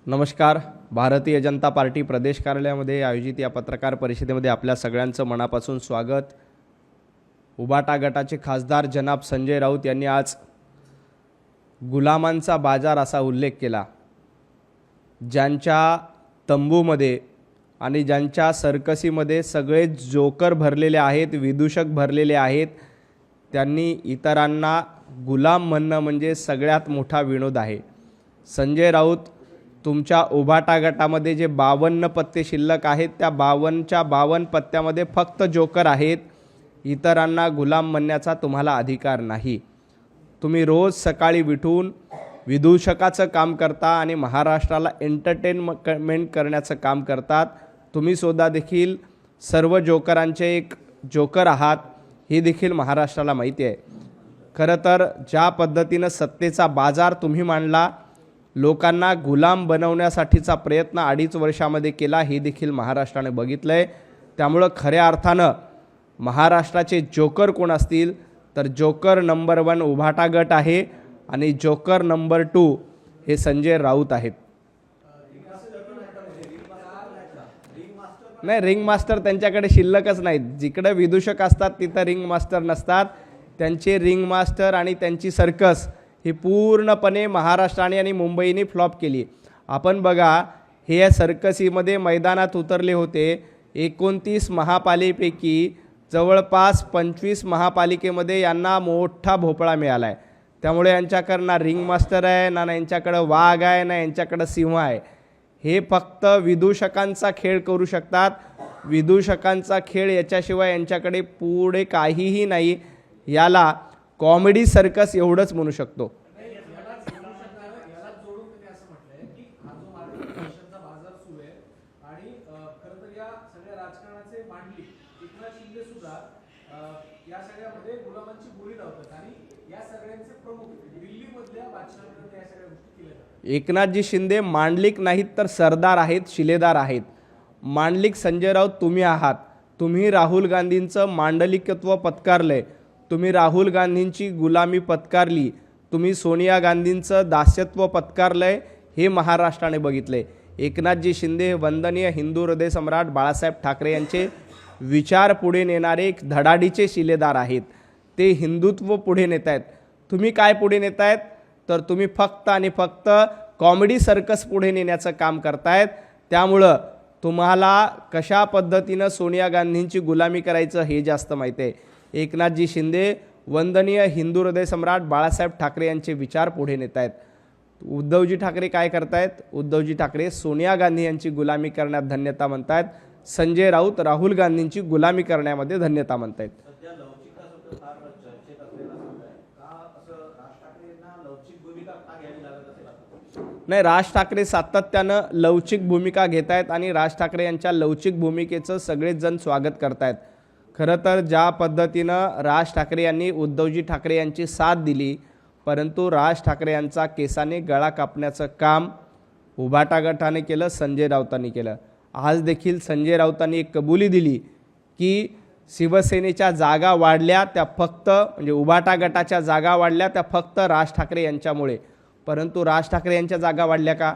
नमस्कार. भारतीय जनता पार्टी प्रदेश कार्यालयामध्ये आयोजित या पत्रकार परिषदेमध्ये आपल्या सगळ्यांचं मनापासून स्वागत. उबाटा गटाचे खासदार जनाब संजय राऊत यांनी आज गुलामांचा बाजार असा उल्लेख केला. ज्यांच्या तंबूमध्ये आणि ज्यांच्या सर्कसीमध्ये सगळे जोकर भरलेले आहेत, विदूषक भरलेले आहेत, त्यांनी इतरांना गुलाम म्हणणं म्हणजे सगळ्यात मोठा विनोद आहे. संजय राऊत, तुमच्या उबाटा गटामध्ये जे 52 पत्ते शिल्लक आहेत त्या 52च्या 52 पत्त्यामध्ये फक्त जोकर आहेत. इतरांना गुलाम म्हणण्याचा तुम्हाला अधिकार नाही. तुम्ही रोज सकाळी उठून विदूषकाचं काम करता आणि महाराष्ट्राला एंटरटेनमेंट करण्याचं काम करतात. तुम्ही सुद्धा देखील सर्व जोकरांचे एक जोकर आहात, हे देखील महाराष्ट्राला माहिती आहे. खरं तर ज्या पद्धतीनं सत्तेचा बाजार तुम्ही मांडला, लोकांना गुलाम बनवण्यासाठीचा प्रयत्न 2.5 वर्षामध्ये केला, हे देखील महाराष्ट्राने बघितलं आहे. त्यामुळं खऱ्या अर्थानं महाराष्ट्राचे जोकर कोण असतील तर जोकर नंबर 1 उभाटा गट आहे आणि जोकर नंबर 2 हे संजय राऊत आहेत. नाही, रिंग मास्टर त्यांच्याकडे शिल्लकच नाहीत. जिकडे विदूषक असतात तिथं रिंग मास्टर नसतात. त्यांचे रिंग मास्टर आणि त्यांची सर्कस ही पूर्णपणे महाराष्ट्राने आणि मुंबईने फ्लॉप केली. आपण बघा, हे या सर्कसीमध्ये मैदानात उतरले होते. 29 महापालिकेपैकी जवळपास 25 महापालिकेमध्ये यांना मोठा भोपळा मिळाला आहे. त्यामुळे यांच्याकडं ना रिंग मास्टर आहे, ना यांच्याकडं वाघ आहे, ना यांच्याकडं सिंह आहे. हे फक्त विदूषकांचा खेळ करू शकतात. विदूषकांचा खेळ याच्याशिवाय यांच्याकडे पुढे काहीही नाही. याला कॉमेडी सर्कस एवढंच म्हणू शकतो. एकनाथजी शिंदे मांडलिक नाहीत तर सरदार आहेत, शिलेदार आहेत. मांडलिक संजय राऊत तुम्ही आहात. तुम्ही राहुल गांधींचं मांडलिकत्व पत्कारलंय, तुम्ही राहुल गांधींची गुलामी पत्कारली, तुम्ही सोनिया गांधींचं दास्यत्व पत्कारलंय, हे महाराष्ट्राने बघितलंय. एकनाथजी शिंदे वंदनीय हिंदू हृदय सम्राट बाळासाहेब ठाकरे यांचे विचार पुढे नेणारे एक धडाडीचे शिलेदार आहेत. ते हिंदुत्व पुढे नेत आहेत. तुम्ही काय पुढे नेत आहेत तर तुम्ही फक्त आणि फक्त कॉमेडी सर्कस पुढे नेण्याचं काम करतायत. त्यामुळं तुम्हाला कशा पद्धतीनं सोनिया गांधींची गुलामी करायचं हे जास्त माहिती आहे. एकनाथजी शिंदे वंदनीय हिंदू हृदय सम्राट बाळासाहेब ठाकरे यांचे विचार पुढे नेत आहेत. उद्धवजी ठाकरे काय करतायत? उद्धवजी ठाकरे सोनिया गांधी यांची गुलामी करण्यात धन्यता म्हणतायत. संजय राऊत राहुल गांधींची गुलामी करण्यामध्ये धन्यता म्हणतायत. नाही, राज ठाकरे सातत्यानं लवचिक भूमिका घेत आहेत आणि राज ठाकरे यांच्या लवचिक भूमिकेचं सगळेच जण स्वागत करतायत. खरं तर ज्या पद्धतीनं राज ठाकरे यांनी उद्धवजी ठाकरे यांची साथ दिली, परंतु राज ठाकरे यांचा केसाने गळा कापण्याचं काम उभाटा गटाने केलं, संजय राऊतांनी केलं. आज देखील संजय राऊतांनी एक कबुली दिली की शिवसेनेच्या जागा वाढल्या त्या फक्त म्हणजे उभाटा गटाच्या जागा वाढल्या त्या फक्त राज ठाकरे यांच्यामुळे. परंतु राज ठाकरे यांच्या जागा वाढल्या का?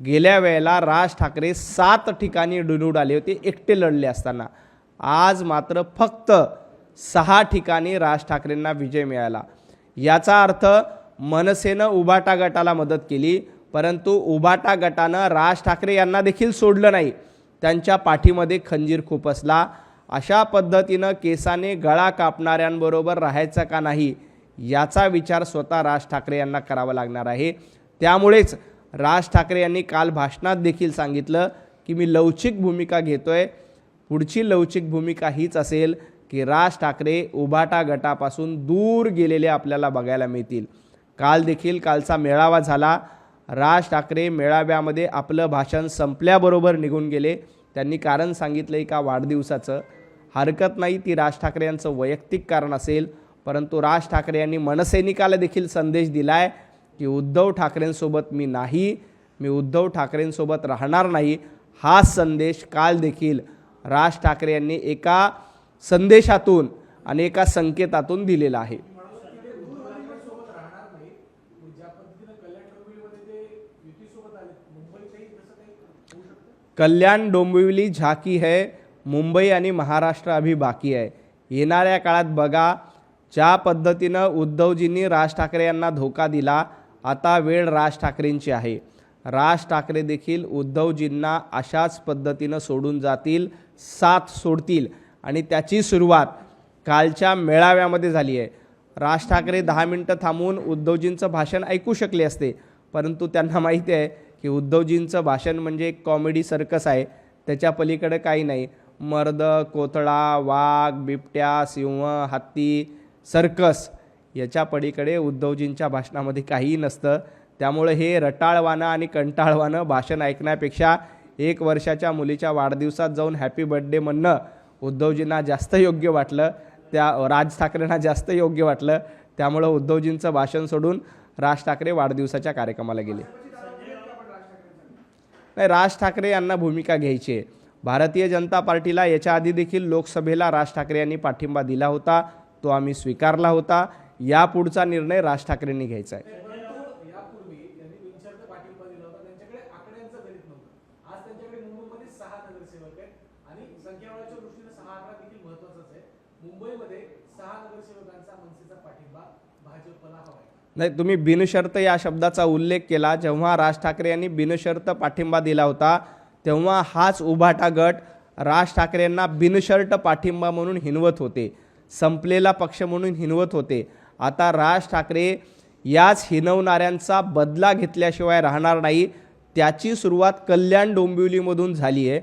गेल्या वेळेला राज ठाकरे 7 ठिकाणी निवडून आले होते एकटे लढले असताना. आज मात्र फक्त 6 ठिकाणी राज ठाकरेंना विजय मिळाला. याचा अर्थ मनसेनं उबाटा गटाला मदत केली, परंतु उबाटा गटानं राज ठाकरे यांना देखील सोडलं नाही. त्यांच्या पाठीमध्ये खंजीर खुपसला. अशा पद्धतीनं केसाने गळा कापणाऱ्यांबरोबर राहायचं का नाही याचा विचार स्वतः राज ठाकरे यांना करावा लागणार आहे. त्यामुळेच राज ठाकरे यांनी काल भाषणात देखील सांगितलं की मी लवचिक भूमिका घेतोय. पुढची लवचिक भूमिका हीच असेल की राज ठाकरे उबाटा गटापासून दूर गेलेले आपल्याला बघायला मिळतील. काल देखील कालचा मेळावा झाला. राज ठाकरे मेळाव्यामध्ये आपलं भाषण संपल्याबरोबर निघून गेले. त्यांनी कारण सांगितलं का वाढदिवसाचं. हरकत नाही, ती राज ठाकरे यांचं वैयक्तिक कारण असेल, परंतु राज ठाकरे यांनी मनसैनिकाला देखील संदेश दिलाय की उद्धव ठाकरेंसोबत मी नाही, मी उद्धव ठाकरेंसोबत राहणार नाही. हा संदेश काल देखील राज ठाकरे यांनी एका संदेशातून आणि एका संकेतातून दिलेला आहे. कल्याण डोंबिवली झाकी है, मुंबई आणि महाराष्ट्र अभी बाकी आहे. येणाऱ्या काळात बघा ज्या पद्धतीनं उद्धवजींनी राज ठाकरे यांना धोका दिला, आता वेळ राज ठाकरेंची आहे. राज ठाकरे देखील उद्धवजींना अशाच पद्धतीनं सोडून जातील, साथ सोडतील आणि त्याची सुरुवात कालच्या मेळाव्यामध्ये झाली आहे. राज ठाकरे 10 मिनिटं थांबून उद्धवजींचं भाषण ऐकू शकले असते, परंतु त्यांना माहिती आहे की उद्धवजींचं भाषण म्हणजे एक कॉमेडी सर्कस आहे, त्याच्या पलीकडे काही नाही. मर्द, कोथळा, वाघ, बिबट्या, सिंह, हत्ती, सर्कस याच्या पलीकडे उद्धवजींच्या भाषणामध्ये काहीही नसतं. त्यामुळे हे रटाळवानं आणि कंटाळवानं भाषण ऐकण्यापेक्षा 1 वर्षाच्या मुलीच्या वाढदिवसात जाऊन हॅपी बर्थडे म्हणणं उद्धवजींना जास्त योग्य वाटलं, त्या राज ठाकरेंना जास्त योग्य वाटलं. त्यामुळं उद्धवजींचं भाषण सोडून राज ठाकरे वाढदिवसाच्या कार्यक्रमाला गेले. नाही, राज ठाकरे यांना भूमिका घ्यायची आहे. भारतीय जनता पार्टीला याच्या आधी देखील लोकसभेला राज ठाकरे यांनी पाठिंबा दिला होता, तो आम्ही स्वीकारला होता. यापुढचा निर्णय राज ठाकरेंनी घ्यायचा आहे. नाही, तुम्ही बिनशर्त या शब्दाचा उल्लेख केला. जेव्हा राज ठाकरे यांनी बिनशर्त पाठिंबा दिला होता तेव्हा हाच उभाटा गट राज ठाकरे यांना बिनशर्त पाठिंबा म्हणून हिनवत होते, संपलेला पक्ष म्हणून हिनवत होते. आता राज ठाकरे याच हिनवणाऱ्यांचा बदला घेतल्याशिवाय राहणार नाही. त्याची सुरुवात कल्याण डोंबिवलीमधून झाली आहे.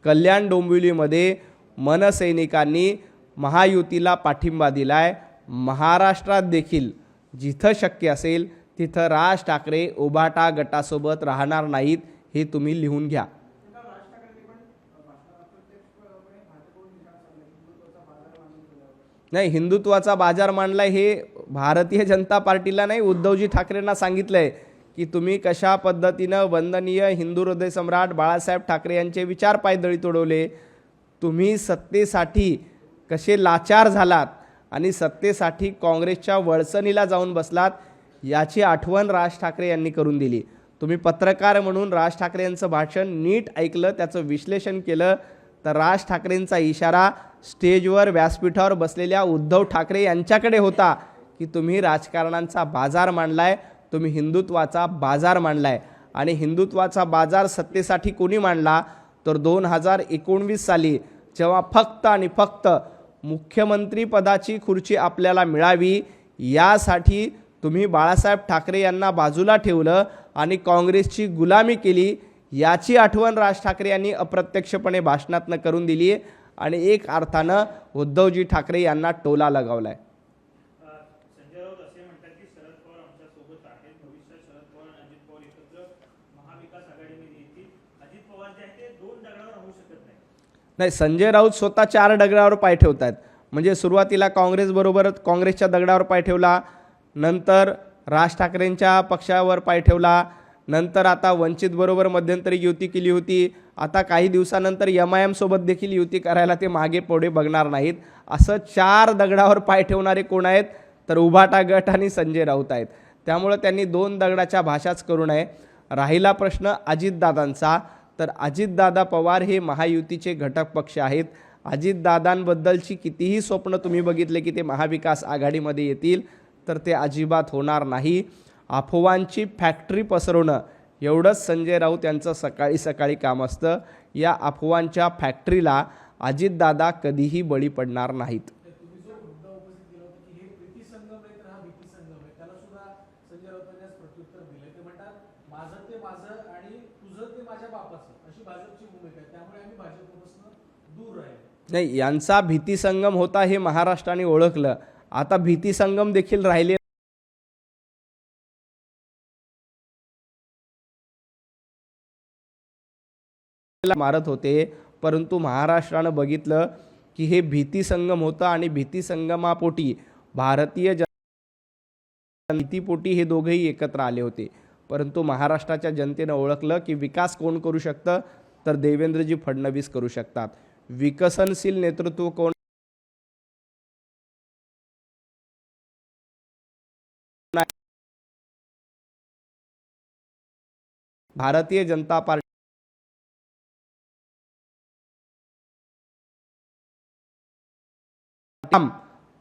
कल्याण डोंबिवलीमध्ये मनसैनिकांनी महायुतीला पाठिंबा दिला आहे. महाराष्ट्रात देखील जिथं शक्य असेल तिथं राज ठाकरे उभाटा गटासोबत राहणार नाहीत, हे तुम्ही लिहून घ्या. नाही, हिंदुत्वाचा बाजार मांडलाय हे भारतीय जनता पार्टीला नाही, उद्धवजी ठाकरेंना सांगितलंय की तुम्ही कशा पद्धतीनं वंदनीय हिंदू हृदय सम्राट बाळासाहेब ठाकरे यांचे विचार पायदळी तोडवले, तुम्ही सत्तेसाठी कसे लाचार झालात आणि सत्तेसाठी काँग्रेसच्या वळसणीला जाऊन बसलात, याची आठवण राज ठाकरे यांनी करून दिली. तुम्ही पत्रकार म्हणून राज ठाकरे यांचं भाषण नीट ऐकलं, त्याचं विश्लेषण केलं तर राज ठाकरेंचा इशारा स्टेजवर व्यासपीठावर बसलेल्या उद्धव ठाकरे यांच्याकडे होता की तुम्ही राजकारणाचा बाजार मांडलाय, तुम्ही हिंदुत्वाचा बाजार मांडलाय. आणि हिंदुत्वाचा बाजार सत्तेसाठी कोणी मांडला तर 2019 साली जेव्हा फक्त आणि फक्त मुख्यमंत्री पदाची खुर्ची आपल्याला मिळावी यासाठी तुम्ही बाळासाहेब ठाकरे यांना बाजूला ठेवलं आणि काँग्रेसची गुलामी केली. याची आठवण राज ठाकरे यांनी अप्रत्यक्षपणे भाषणातनं करून दिली आहे आणि एक अर्थानं उद्धवजी ठाकरे यांना टोला लगावलाय. संजय राऊत असे म्हणतात की शरद पवार आमच्या सोबत आहेत, भविष्यात शरद पवार आणि अजित पवार एकत्र महाविकास आघाडीमध्ये येतील. अजित पवार जे आहेत ते 2 दगडावर राहू शकत नाही. संजय राऊत स्वतः 4 दगडावर पाय ठेवत आहेत. म्हणजे सुरुवातीला काँग्रेसच्या दगडावर पाय ठेवला, नंतर राज ठाकरेंच्या पक्षावर पाय ठेवला, नंतर आता वंचित बरोबर मध्यंतरी युती केली होती, आता काही दिवसानंतर MIM सोबत देखील युती करायला ते मागे पुढे बघणार नाहीत. असं 4 दगडावर पाय ठेवणारे कोण आहेत तर उभाटा गट आणि संजय राऊत आहेत. त्यामुळे त्यांनी 2 दगडाच्या भाषाच करू नये. राहिला प्रश्न अजितदादांचा, तर अजितदादा पवार हे महायुतीचे घटक पक्ष आहेत. अजितदादांबद्दलची कितीही स्वप्न तुम्ही बघितले की ते महाविकास आघाडीमध्ये येतील तर ते अजिबात होणार नाही. अफवांची फॅक्टरी पसरवणं एवढंच संजय राऊत यांचं सकाळी सकाळी काम असतं. या अफवांच्या फॅक्टरीला अजितदादा कधीही बळी पडणार नाहीत. नाही, यांचा भीती संगम होता हे महाराष्ट्राने ओळखलं. आता भीती संगम देखील राहिले मारत होते, परंतु महाराष्ट्रानं बघितलं की हे भीती संगम होतं आणि भीती संगमापोटी भारतीय भीतीपोटी हे दोघेही एकत्र आले होते. परंतु महाराष्ट्राच्या जनतेनं ओळखलं की विकास कोण करू शकतं तर देवेंद्रजी फडणवीस करू शकतात. विकसनशील नेतृत्व कोण भारतीय जनता पार्टी काम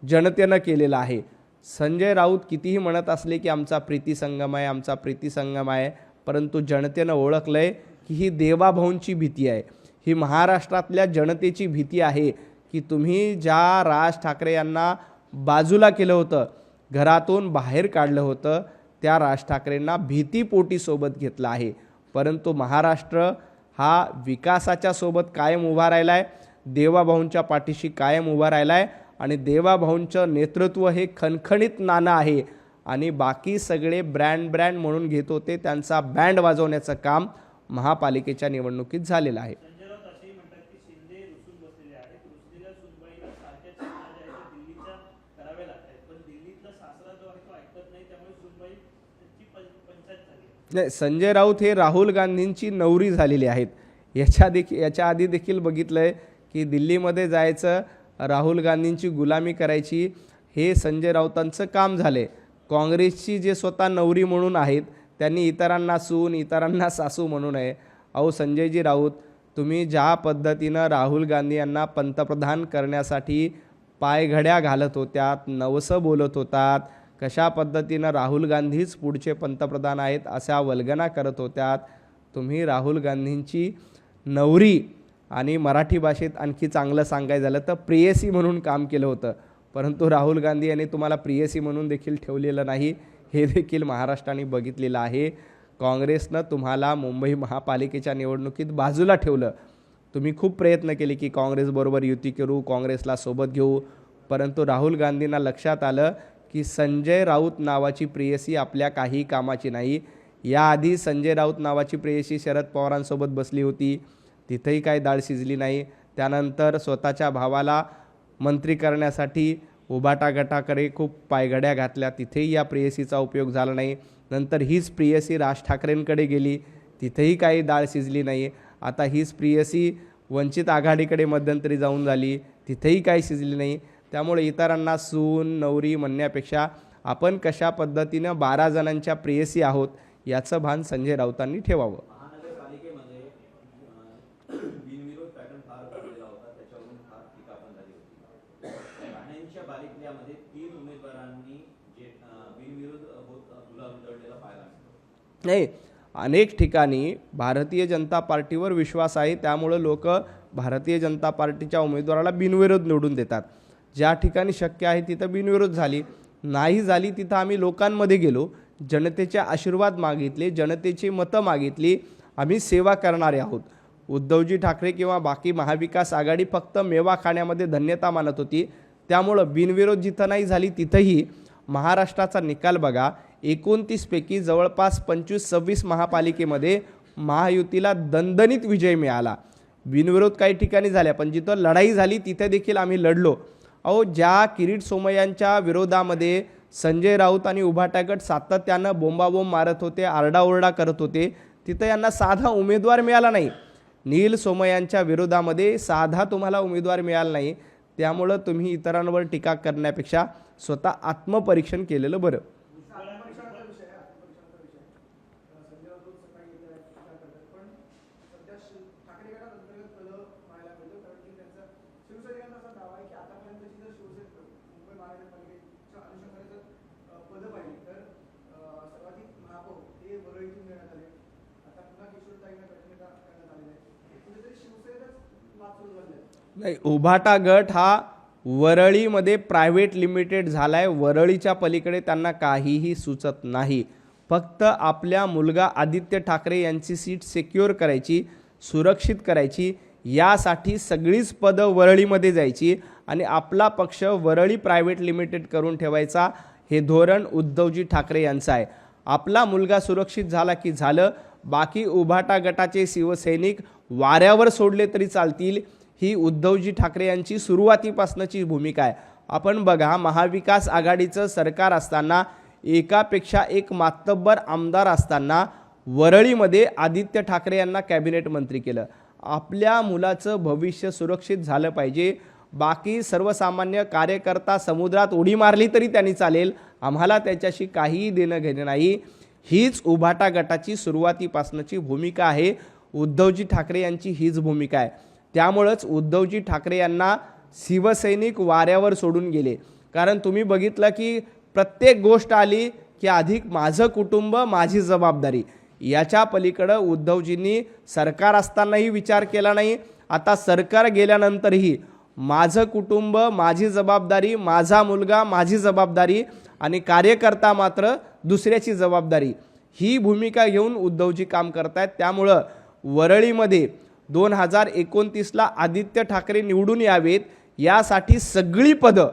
जनतेनं केलेलं आहे. संजय राऊत कितीही म्हणत असले की आमचा प्रीती संगम आहे, आमचा प्रीती संगम आहे, परंतु जनतेनं ओळखलंय की ही देवाभाऊंची भीती आहे, ही महाराष्ट्रातल्या जनतेची भीती आहे की तुम्ही ज्या राज ठाकरे यांना बाजूला केलं होतं, घरातून बाहेर काढलं होतं, त्या राज ठाकरेंना भीतीपोटी सोबत घेतलं आहे. परंतु महाराष्ट्र हा विकासाच्या सोबत कायम उभा राहिला आहे, देवाभाऊंच्या पाठीशी कायम उभा राहिला आहे आणि देवाभाऊंचं नेतृत्व हे खणखणीत नाणं आहे आणि बाकी सगळे ब्रँड म्हणून घेत होते, त्यांचा बँड वाजवण्याचं काम महापालिकेच्या निवडणुकीत झालेलं आहे. संजय राऊत असेही म्हणतात की शिंदे रुसून बसलेले आहेत, रुसलेल्या सुनबाईला सारख्या सूचना ज्या आहेत त्या दिल्लीच्या कराव्या लागतात, पण दिल्लीतला सासरा जो आहे तो ऐकत नाही, त्यामुळे सुनबाई त्यांची पंचायत झाली. नाही, संजय राऊत हे राहुल गांधींची नवरी झालेली आहेत. याच्या आधी देखील बघितलंय की दिल्लीमध्ये जायचं, राहुल गांधींची गुलामी करायची, हे संजय राऊतांचं काम झाले. काँग्रेसची जे स्वतः नवरी म्हणून आहेत त्यांनी इतरांना सून, इतरांना सासू म्हणू नये. अहो संजयजी राऊत, तुम्ही ज्या पद्धतीनं राहुल गांधी यांना पंतप्रधान करण्यासाठी पायघड्या घालत होत्यात, नवसं बोलत होतात, कशा पद्धतीनं राहुल गांधीच पुढचे पंतप्रधान आहेत अशा वल्गना करत होत्यात, तुम्ही राहुल गांधींची नवरी आणि मराठी भाषेत आणखी चांगलं सांगायचं झालं तर प्रेयसी म्हणून काम केलं होतं. परंतु राहुल गांधी यांनी तुम्हाला प्रेयसी म्हणून देखील ठेवलेलं नाही, हे देखील महाराष्ट्राने बघितलेलं आहे. काँग्रेसनं तुम्हाला मुंबई महापालिकेच्या निवडणुकीत बाजूला ठेवलं. तुम्ही खूप प्रयत्न केले की काँग्रेसबरोबर युती करू, काँग्रेसला सोबत घेऊ, परंतु राहुल गांधींना लक्षात आलं की संजय राऊत नावाची प्रेयसी आपल्या काही कामाची नाही. याआधी संजय राऊत नावाची प्रेयसी शरद पवारांसोबत बसली होती, तिथेही काही डाळ शिजली नाही. त्यानंतर स्वतःच्या भावाला मंत्री करण्यासाठी उभाटा गटाकडे खूप पायघड्या घातल्या, तिथेही या प्रेयसीचा उपयोग झाला नाही. नंतर हीच प्रेयसी राज ठाकरेंकडे गेली, तिथेही काही डाळ शिजली नाही. आता हीच प्रेयसी वंचित आघाडीकडे मध्यंतरी जाऊन झाली, तिथेही काही शिजली नाही. त्यामुळे इतरांना सून, नवरी म्हणण्यापेक्षा आपण कशा पद्धतीनं 12 जणांच्या प्रेयसी आहोत याचं भान संजय राऊतांनी ठेवावं. महानगरपालिकेमध्ये बिनविरोध पॅटर्न फार गाजलेला होता, त्याच्यावरून फार टीका पण झाली होती. ठाण्याच्या बालेकिल्ल्यामध्ये 3 उमेदवारांनी जे बिनविरोध गुलाल उधळलेला पाहायला मिळतो. नाही, अनेक ठिकाणी भारतीय जनता पार्टीवर विश्वास आहे, त्यामुळं लोक भारतीय जनता पार्टीच्या उमेदवाराला बिनविरोध निवडून देतात. ज्या ठिकाणी शक्य आहे तिथं बिनविरोध झाली, नाही झाली तिथं आम्ही लोकांमध्ये गेलो, जनतेचे आशीर्वाद मागितले, जनतेची मतं मागितली, आम्ही सेवा करणारे आहोत. उद्धवजी ठाकरे किंवा बाकी महाविकास आघाडी फक्त मेवा खाण्यामध्ये धन्यता मानत होती. त्यामुळं बिनविरोध जिथं नाही झाली तिथंही महाराष्ट्राचा निकाल बघा, 29 पैकी जवळपास 25-26 महापालिकेमध्ये महायुतीला दणदणीत विजय मिळाला. बिनविरोध काही ठिकाणी झाल्या, पण जिथं लढाई झाली तिथे देखील आम्ही लढलो. अहो, ज्या किरीट सोमय्यांच्या विरोधामध्ये संजय राऊत आणि उभाटा गट सातत्यानं बोंबाबोंब मारत होते, आरडाओरडा करत होते, तिथं यांना साधा उमेदवार मिळाला नाही. नील सोमय्यांच्या विरोधामध्ये साधा तुम्हाला उमेदवार मिळाला नाही. त्यामुळं तुम्ही इतरांवर टीका करण्यापेक्षा स्वतः आत्मपरीक्षण केलेलं बरं. नाही, उभाटा गट हा वरळीमध्ये प्रायव्हेट लिमिटेड झाला आहे. वरळीच्या पलीकडे त्यांना काहीही सुचत नाही. फक्त आपल्या मुलगा आदित्य ठाकरे यांची सीट सिक्युअर करायची, सुरक्षित करायची, यासाठी सगळीच पदं वरळीमध्ये जायची आणि आपला पक्ष वरळी प्रायव्हेट लिमिटेड करून ठेवायचा, हे धोरण उद्धवजी ठाकरे यांचं आहे. आपला मुलगा सुरक्षित झाला की झालं, बाकी उभाटा गटाचे शिवसैनिक वाऱ्यावर सोडले तरी चालतील, ही उद्धवजी ठाकरे यांची सुरुवातीपासूनची भूमिका आहे. आपण बघा, महाविकास आघाडीचं सरकार असताना, एकापेक्षा एक मातब्बर आमदार असताना वरळीमध्ये आदित्य ठाकरे यांना कॅबिनेट मंत्री केलं. आपल्या मुलाचं भविष्य सुरक्षित झालं पाहिजे. बाकी सर्वसामान्य कार्यकर्ता समुद्रात उडी मारली तरी त्यांनी चालेल, आम्हाला त्याच्याशी काहीही देणं घेणं नाही. हीच उभाटा गटाची सुरुवातीपासूनची भूमिका आहे. उद्धवजी ठाकरे यांची हीच भूमिका आहे. त्यामुळंच उद्धवजी ठाकरे यांना शिवसैनिक वाऱ्यावर सोडून गेले. कारण तुम्ही बघितलं की प्रत्येक गोष्ट आली की अधिक माझं कुटुंब माझी जबाबदारी. याच्या पलीकडं उद्धवजींनी सरकार असतानाही विचार केला नाही, आता सरकार गेल्यानंतरही माझं कुटुंब माझी जबाबदारी, माझा मुलगा माझी जबाबदारी आणि कार्यकर्ता मात्र दुसऱ्याची जबाबदारी, ही भूमिका घेऊन उद्धवजी काम करतायत. त्यामुळं वरळीमध्ये 2029ला आदित्य ठाकरे निवडून यावेत यासाठी सगळी पदं,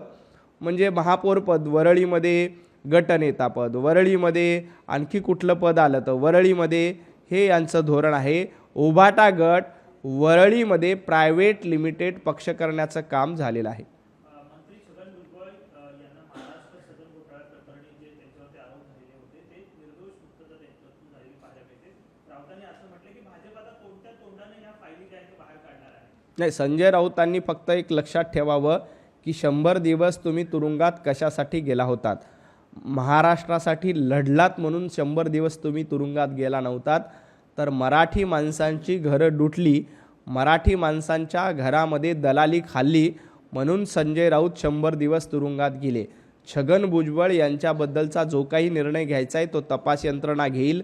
म्हणजे महापौर पद वरळीमध्ये, गटनेता पद वरळीमध्ये, आणखी कुठलं पद आलं तर वरळीमध्ये, हे यांचं धोरण आहे. उभाटा गट वरळीमध्ये प्रायव्हेट लिमिटेड पक्ष करण्याचं काम झालेलं आहे. मंत्री छगन भुजबळ यांना महाराष्ट्र सदन घोटाळा प्रकरणी जे त्यांच्यावरती आरोप झालेले होते ते निर्दोष मुक्तता त्यांच्यातून झालेली पाहायला मिळते. राऊतांनी असं म्हटलं की भाजप आता कोणत्या तोंडाने या फायली काय ते बाहेर काढणार आहे. नाही, संजय राऊतांनी फक्त एक लक्षात ठेवावं की 100 दिवस तुम्ही तुरुंगात कशासाठी गेला होतात. महाराष्ट्रासाठी लढलात म्हणून 100 दिवस तुम्ही तुरुंगात गेला नव्हतात, तर मराठी माणसांची घरं लुटली, मराठी माणसांच्या घरामध्ये दलाली खाल्ली म्हणून संजय राऊत 100 दिवस तुरुंगात गेले. छगन भुजबळ यांच्याबद्दलचा जो काही निर्णय घ्यायचा आहे तो तपास यंत्रणा घेईल.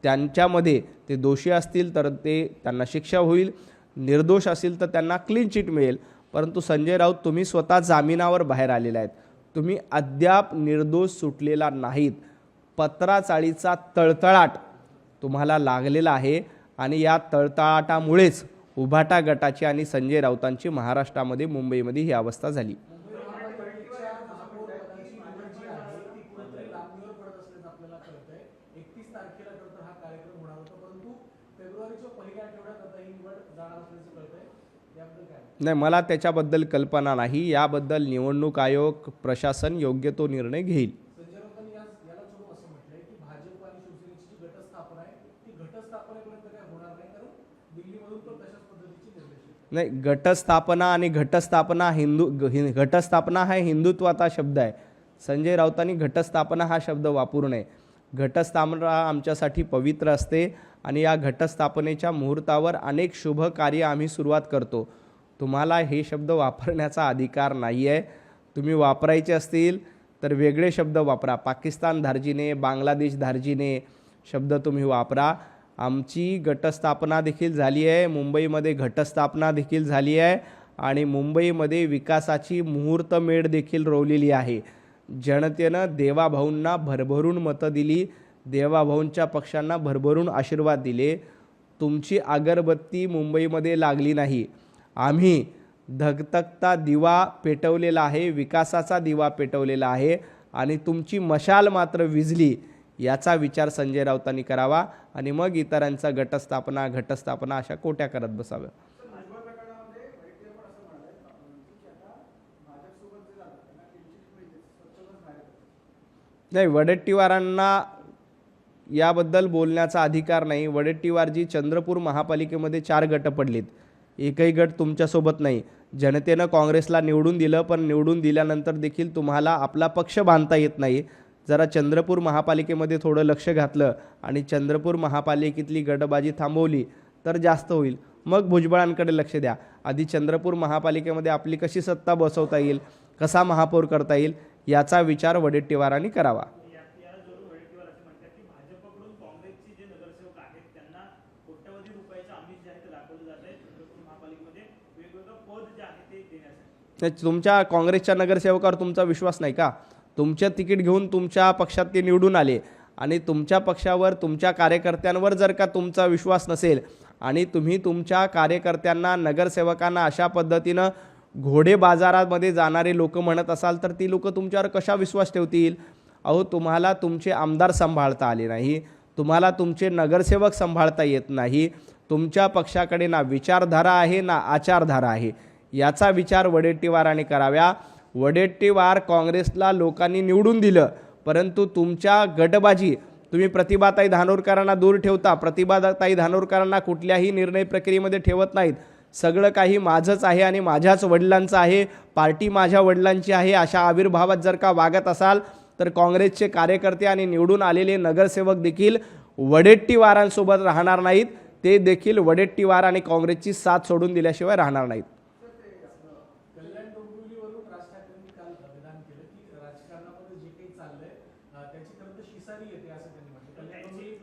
त्यांच्यामध्ये ते दोषी असतील तर त्यांना शिक्षा होईल, निर्दोष असेल तर त्यांना क्लीन चिट मिळेल. परंतु संजय राऊत, तुम्ही स्वतः जामिनावर बाहेर आलेला आहेत, तुम्ही अद्याप निर्दोष सुटलेला नाहीत. पत्राचाळीचा तळतळाट तुम्हाला लागलेला आहे आणि या तळतळाटामुळेच उभाटा गटाची आणि संजय राऊतांची महाराष्ट्रामध्ये, मुंबईमध्ये ही अवस्था झाली. नाही, मला त्याच्याबद्दल कल्पना नाही. याबद्दल निवडणूक आयोग, प्रशासन योग्य तो निर्णय घेईल. नाही, घटस्थापना आणि घटस्थापना घटस्थापना हा हिंदुत्वाचा शब्द आहे. संजय राऊतांनी घटस्थापना हा शब्द वापरू नये. घटस्थापना आमच्यासाठी पवित्र असते आणि या घटस्थापनेच्या मुहूर्तावर अनेक शुभ कार्य आम्ही सुरुवात करतो. तुम्हाला हे शब्द वापरण्याचा अधिकार नाही आहे. तुम्ही वापरायचे असतील तर वेगळे शब्द वापरा. पाकिस्तान धार्जिणे, बांगलादेश धार्जिणे शब्द तुम्ही वापरा. आमची घटस्थापना देखील झाली आहे, मुंबईमध्ये घटस्थापना देखील झाली आहे आणि मुंबईमध्ये विकासाची मुहूर्तमेढ देखील रोवलेली आहे. जनतेनं देवाभाऊंना भरभरून मतं दिली, देवाभाऊंच्या पक्षांना भरभरून आशीर्वाद दिले. तुमची अगरबत्ती मुंबईमध्ये लागली नाही. आम्ही धगधगता दिवा पेटवलेला आहे, विकासाचा दिवा पेटवलेला आहे आणि तुमची मशाल मात्र विझली. याचा विचार संजय राऊतांनी करावा आणि मग इतरांचा घटस्थापना अशा कोट्या करत बसाव्या. नाही, वडेट्टीवारांना याबद्दल बोलण्याचा अधिकार नाही. वडेट्टीवारजी, चंद्रपूर महापालिकेमध्ये 4 गट पडलेत, एकही गट तुमच्यासोबत नाही. जनतेनं काँग्रेसला निवडून दिलं, पण निवडून दिल्यानंतर देखील तुम्हाला आपला पक्ष बांधता येत नाही. जरा चंद्रपूर महापालिकेमध्ये थोडं लक्ष घातलं आणि चंद्रपूर महापालिकेतली गटबाजी थांबवली तर जास्त होईल. मग भुजबळांकडे लक्ष द्या. आधी चंद्रपूर महापालिकेमध्ये आपली कशी सत्ता बसवता येईल, कसा महापौर करता येईल, याचा विचार वडेट्टीवारांनी करावा. याजवळून वडेट्टीवार असे म्हणतात की भाजपकडून काँग्रेसचे जे नगरसेवक आहेत त्यांना कोट्यवधी रुपयाचं आमिष जे आहे ते दाखवलं जात आहे. चंद्रपूर महापालिकेमध्ये वेगवेगळं पद जे आहे ते देण्यासाठी. तुमच्या काँग्रेसच्या नगरसेवकावर तुमचा विश्वास नाही का? तुमचं तिकीट घेऊन तुमच्या पक्षात ते निवडून आले आणि तुमच्या पक्षावर, तुमच्या कार्यकर्त्यांवर जर का तुमचा विश्वास नसेल आणि तुम्ही तुमच्या कार्यकर्त्यांना, नगरसेवकांना अशा पद्धतीनं घोडे बाजारामध्ये जाणारे लोक म्हणत असाल तर ती लोक तुमच्यावर कशा विश्वास ठेवतील? अहो, तुम्हाला तुमचे आमदार सांभाळता आले नाही, तुम्हाला तुमचे नगरसेवक सांभाळता येत नाही, तुमच्या पक्षाकडे ना विचारधारा आहे ना आचारधारा आहे. याचा विचार वडेट्टीवारांनी कराव्या. वडेट्टीवार काँग्रेसला लोकांनी निवडून दिलं, परंतु तुमच्या गटबाजी, तुम्ही प्रतिभाताई धानोरकरांना दूर ठेवता, प्रतिभाताई धानोरकरांना कुठल्याही निर्णय प्रक्रियेमध्ये ठेवत नाहीत. सगळं काही माझंच आहे आणि माझ्याच वडिलांचं आहे, पार्टी माझ्या वडिलांची आहे, अशा आविर्भावात जर का वागत असाल तर काँग्रेसचे कार्यकर्ते आणि निवडून आलेले नगरसेवक देखील वडेट्टीवारांसोबत राहणार नाहीत. ते देखील वडेट्टीवार आणि काँग्रेसची साथ सोडून दिल्याशिवाय राहणार नाहीत.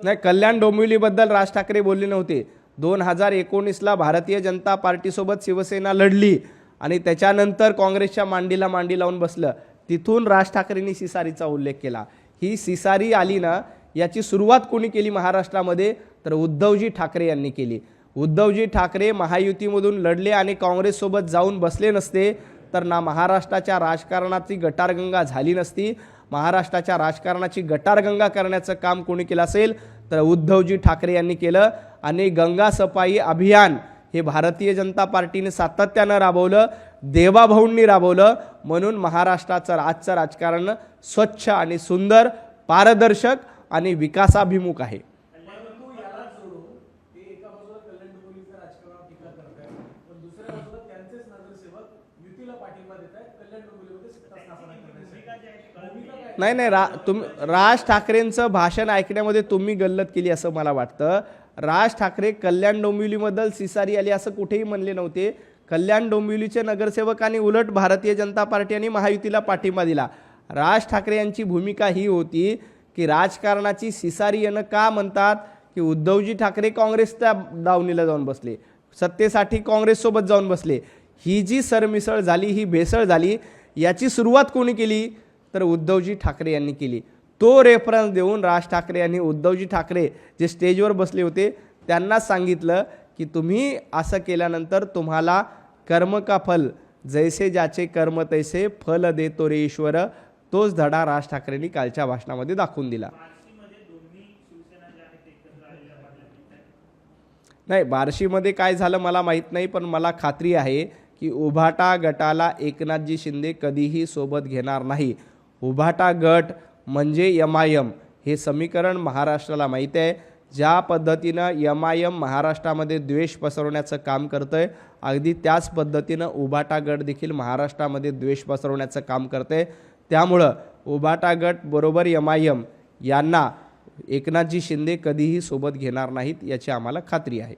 नाही, कल्याण डोंबिवलीबद्दल राज ठाकरे बोलले नव्हते. 2019ला भारतीय जनता पार्टीसोबत शिवसेना लढली आणि त्याच्यानंतर काँग्रेसच्या मांडीला मांडी लावून बसलं. तिथून राज ठाकरेंनी सिसारीचा उल्लेख केला. ही सिसारी आली ना, याची सुरुवात कोणी केली महाराष्ट्रामध्ये, तर उद्धवजी ठाकरे यांनी केली. उद्धवजी ठाकरे महायुतीमधून लढले आणि काँग्रेससोबत जाऊन बसले नसते तर ना महाराष्ट्राच्या राजकारणाची गटारगंगा झाली नसती. महाराष्ट्राच्या राजकारणाची गटारगंगा करण्याचं काम कोणी केलं असेल तर उद्धवजी ठाकरे यांनी केलं. आणि गंगा सफाई अभियान हे भारतीय जनता पार्टीने सातत्यानं राबवलं, देवाभाऊंनी राबवलं. म्हणून महाराष्ट्राचं आजचं राजकारण स्वच्छ आणि सुंदर, पारदर्शक आणि विकासाभिमुख आहे. परंतु याला सोडून ते एका बाजूला कल्याण डोंबिवलीच्या राजकारणावर टीका करतायत, पण दुसऱ्या बाजूला त्यांचेच नगरसेवक युतीला पाठिंबा देत आहेत, कल्याण डोंबिवलीमध्ये सत्ता स्थापना करण्यासाठी. भूमिका काय? राज ठाकरेंचं भाषण ऐकण्यामध्ये तुम्ही गल्लत केली असं मला वाटतं. राज ठाकरे कल्याण डोंबिवलीबद्दल सिसारी आली असं कुठेही म्हणले नव्हते. कल्याण डोंबिवलीचे नगरसेवकांनी उलट भारतीय जनता पार्टी आणि महायुतीला पाठिंबा दिला. राज ठाकरे यांची भूमिका ही होती की राजकारणाची सिसारी येणं का म्हणतात की उद्धवजी ठाकरे काँग्रेसच्या दावणीला जाऊन बसले, सत्तेसाठी काँग्रेससोबत जाऊन बसले. ही जी सरमिसळ झाली, ही भेसळ झाली, याची सुरुवात कोणी केली तर उद्धवजी ठाकरे यांनी केली. तो रेफरन्स देऊन राज ठाकरे यांनी उद्धवजी ठाकरे जे स्टेजवर बसले होते त्यांना सांगितलं की तुम्ही असं केल्यानंतर तुम्हाला कर्म का फल, जैसे ज्याचे कर्म तैसे फल देतो रे ईश्वर. तोच धडा राज ठाकरेंनी कालच्या भाषणामध्ये दाखवून दिला. बार्शीमध्ये दोन्ही शिवसेना ज्या आहेत एकत्र आलेल्या पाहायला मिळत आहेत. नाही, बार्शीमध्ये काय झालं मला माहीत नाही, पण मला खात्री आहे की उभाटा गटाला एकनाथजी शिंदे कधीही सोबत घेणार नाही. उभाटा गट म्हणजे MIM हे समीकरण महाराष्ट्राला माहीत आहे. ज्या पद्धतीनं MIM महाराष्ट्रामध्ये द्वेष पसरवण्याचं काम करतंय, अगदी त्याच पद्धतीनं उभाटा गट देखील महाराष्ट्रामध्ये द्वेष पसरवण्याचं काम करतंय. त्यामुळं उभाटा गट बरोबर MIM यांना एकनाथजी शिंदे कधीही सोबत घेणार नाहीत याची आम्हाला खात्री आहे.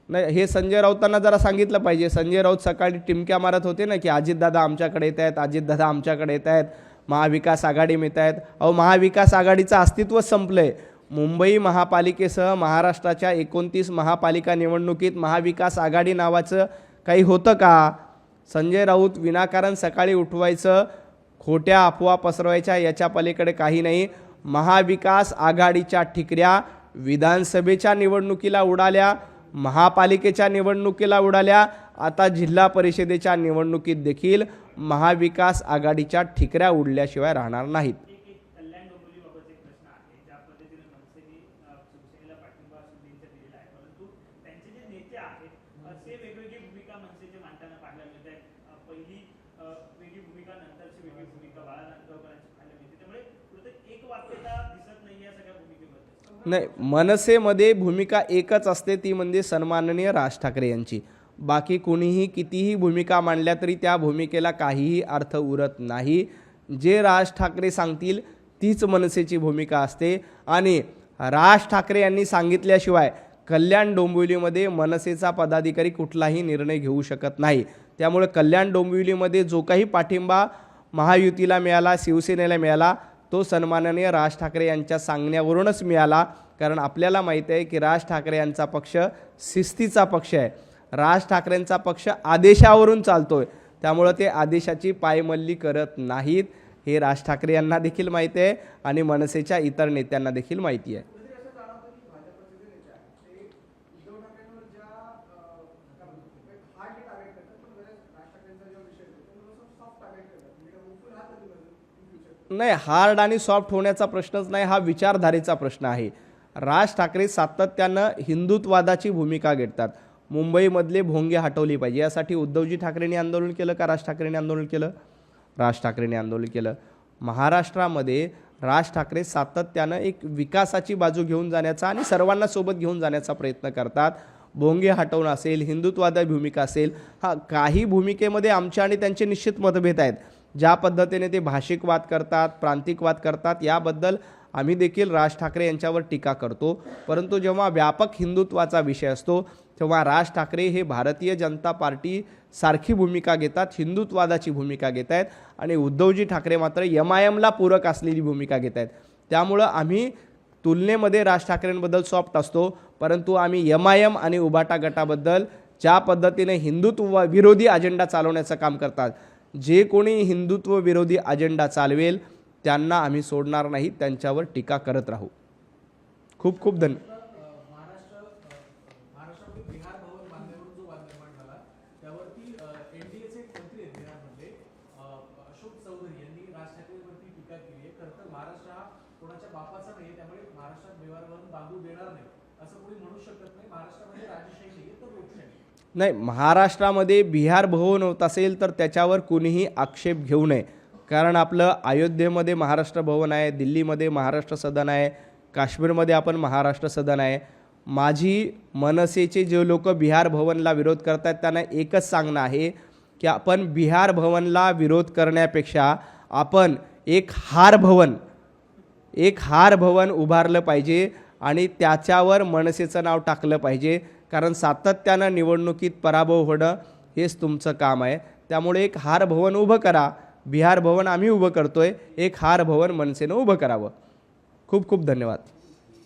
नाही, हे संजय राऊतांना जरा सांगितलं पाहिजे. संजय राऊत सकाळी टिमक्या मारत होते ना की अजितदादा आमच्याकडे येत आहेत, अजितदादा आमच्याकडे येत आहेत, महाविकास आघाडी मिळत आहेत. अहो, महाविकास आघाडीचं अस्तित्व संपलंय. मुंबई महापालिकेसह महाराष्ट्राच्या 29 महापालिका निवडणुकीत महाविकास आघाडी नावाचं काही होतं का? संजय राऊत विनाकारण सकाळी उठवायचं, खोट्या अफवा पसरवायच्या, याच्या पलीकडे काही नाही. महाविकास आघाडीच्या ठिकऱ्या विधानसभेच्या निवडणुकीला उडाल्या, महापालिकेच्या निवडणुकीला उडाल्या, आता जिल्हा परिषदेच्या निवडणुकीत देखील महाविकास आघाडीच्या ठिकऱ्या उडल्याशिवाय राहणार नाहीत. एक कल्याण डोंबिवलीबाबत एक प्रश्न आहे. ज्या पद्धतीने मनसेने शिवसेनेला पाठिंबा शिंदेचा दिलेला आहे, परंतु त्यांचे जे नेते आहेत असे वेगवेगळी भूमिका मनसेचे मांडताना पाहायला मिळत आहे. पहिली वेगळी भूमिका, नंतरची वेगळी भूमिका बाळा नांदगावकरांची पाहायला मिळते. त्यामुळे कुठेतरी एक वाक्यता दिसत नाही या सगळ्या भूमिकेबद्दल. नाही, मनसेमध्ये भूमिका एकच असते, ती म्हणजे सन्माननीय राज ठाकरे यांची. बाकी कोणीही कितीही भूमिका मांडल्या तरी त्या भूमिकेला काहीही अर्थ उरत नाही. जे राज ठाकरे सांगतील तीच मनसेची भूमिका असते आणि राज ठाकरे यांनी सांगितल्याशिवाय कल्याण डोंबिवलीमध्ये मनसेचा पदाधिकारी कुठलाही निर्णय घेऊ शकत नाही. त्यामुळे कल्याण डोंबिवलीमध्ये जो काही पाठिंबा महायुतीला मिळाला, शिवसेनेला मिळाला, तो सन्माननीय राज ठाकरे यांच्या सांगण्यावरूनच मिळाला. कारण आपल्याला माहीत आहे की राज ठाकरे यांचा पक्ष शिस्तीचा पक्ष आहे. राज ठाकरेंचा पक्ष आदेशावरून चालतोय, त्यामुळं ते आदेशाची पायमल्ली करत नाहीत. हे राज ठाकरे यांना देखील माहिती आहे आणि मनसेच्या इतर नेत्यांना देखील माहिती आहे. नाही, हार्ड आणि सॉफ्ट होण्याचा प्रश्नच नाही, हा विचारधारेचा प्रश्न आहे. राज ठाकरे सातत्यानं हिंदुत्ववादाची भूमिका घेतात. मुंबईमधले भोंगे हटवले पाहिजे यासाठी उद्धवजी ठाकरेंनी आंदोलन केलं का राज ठाकरेंनी आंदोलन केलं? राज ठाकरेंनी आंदोलन केलं. महाराष्ट्रामध्ये राज ठाकरे सातत्यानं एक विकासाची बाजू घेऊन जाण्याचा आणि सर्वांना सोबत घेऊन जाण्याचा प्रयत्न करतात. भोंगे हटवणं असेल, हिंदुत्ववादी भूमिका असेल, काही भूमिकेमध्ये आमचे आणि त्यांचे निश्चित मतभेद आहेत. ज्या पद्धतीने ते भाषिकवाद करतात, प्रांतिकवाद करतात, याबद्दल आम्ही देखील राज ठाकरे यांच्यावर टीका करतो, परंतु जेव्हा व्यापक हिंदुत्वाचा विषय असतो तेव्हा राज ठाकरे हे भारतीय जनता पार्टी सारखी भूमिका घेतात, हिंदुत्वादाची भूमिका घेत आहेत आणि उद्धवजी ठाकरे मात्र MIMला पूरक असलेली भूमिका घेत आहेत. त्यामुळं आम्ही तुलनेमध्ये राज ठाकरेंबद्दल सॉफ्ट असतो, परंतु आम्ही MIM आणि उभाटा गटाबद्दल ज्या पद्धतीने हिंदुत्व विरोधी अजेंडा चालवण्याचं काम करतात, जे कोणी हिंदुत्व विरोधी अजेंडा चालवेल त्यांना आम्ही सोडणार नाही, त्यांच्यावर टीका करत राहू. खूप खूप महाराष्ट्रामध्ये बिहार भवन बांधण्यावरून जो वाद निर्माण झाला त्यावरती एनडीएचे मंत्री आहेत बिहारमधले अशोक चौधरी यांनी राज ठाकरेंवरती टीका केली आहे. खरं तर महाराष्ट्र हा कोणाच्या बापाचा नाही, त्यामुळे महाराष्ट्रात बिहार भवन बांधू देणार नाही असं कोणी म्हणू शकत नाही. महाराष्ट्रामध्ये राजशाही नाही तर लोकशाही. नाही, महाराष्ट्रामध्ये बिहार भवन होत असेल तर त्याच्यावर कुणीही आक्षेप घेऊ नये, कारण आपलं अयोध्येमध्ये महाराष्ट्र भवन आहे, दिल्लीमध्ये महाराष्ट्र सदन आहे, काश्मीरमध्ये आपण महाराष्ट्र सदन आहे. माझी मनसेचे जे लोक बिहार भवनला विरोध करत आहेत त्यांना एकच सांगणं आहे की आपण बिहार भवनला विरोध करण्यापेक्षा आपण एक हार भवन उभारलं पाहिजे आणि त्याच्यावर मनसेचं नाव टाकलं पाहिजे, कारण सातत्यानं निवडणुकीत पराभव होणं हेच तुमचं काम आहे. त्यामुळे एक हार भवन उभं करा. बिहार भवन आम्ही उभं करतोय, एक हार भवन मनसेनं उभं करावं. खूप खूप धन्यवाद.